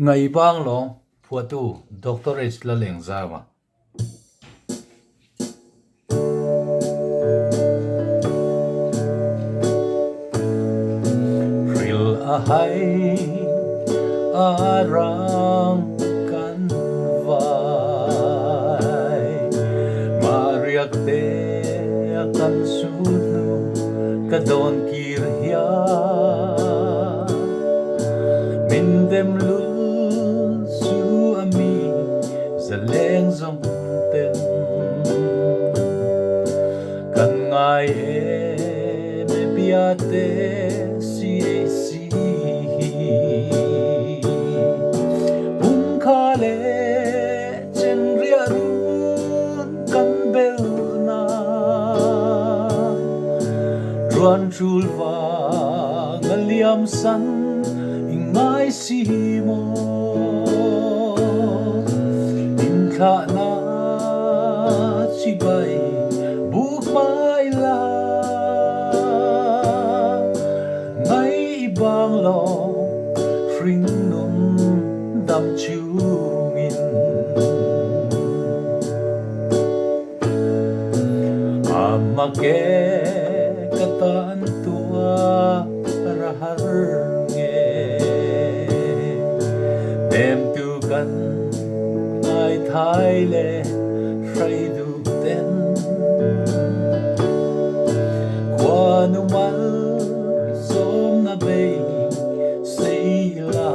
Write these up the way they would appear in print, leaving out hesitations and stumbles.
Ngaih bang long Phuahtu Doctorate Lalengzauva. Ril a hai a rang kan vai mariak te kan sunu kadon kirhia mindem lul su ami Lalengzauva ten kan ngai me biate si khale chen ria run kan bel na ruan chul va ngaliam san ingai si mo in kha na chi bai buk mai la ngai bang lo ring num dam chung in amake katan tua rahar nge tem tu kan ngai thai le frai du ten qua nu mal som na be sei la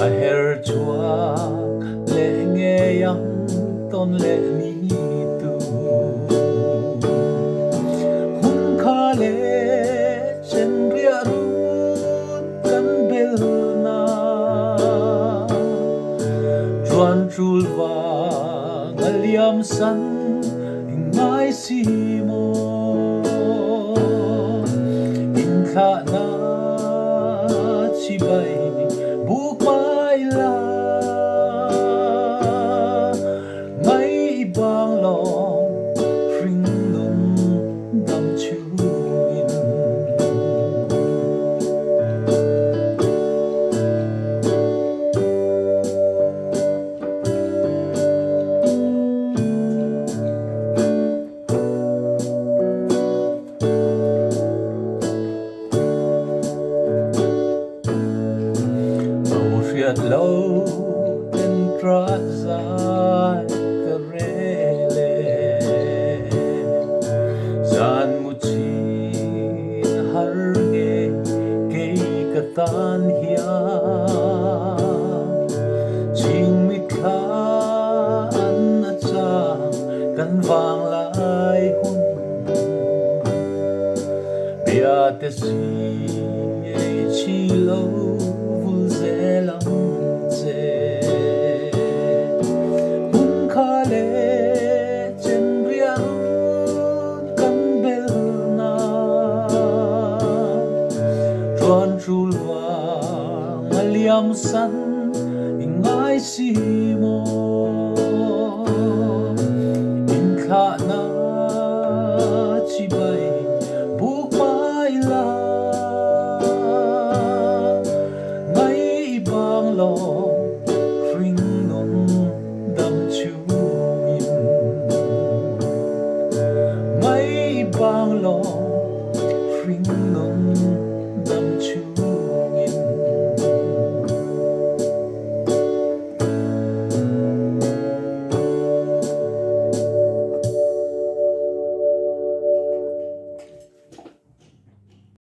a her chua le nge yang ton le ni tu hun kha le chen ria run kan bel na chuan chul va ngaliam san ingai si mo in kha na chi bai buk mai la ngai bang lo ring num dam chu in lâu tên tra dài cà rê lê gian mu chi har nghe cây cà tan hia chinh mi kha an a cha kan vang lai hun bia te si chi lâu vul ze lam chul va ngaliam san ingai si mo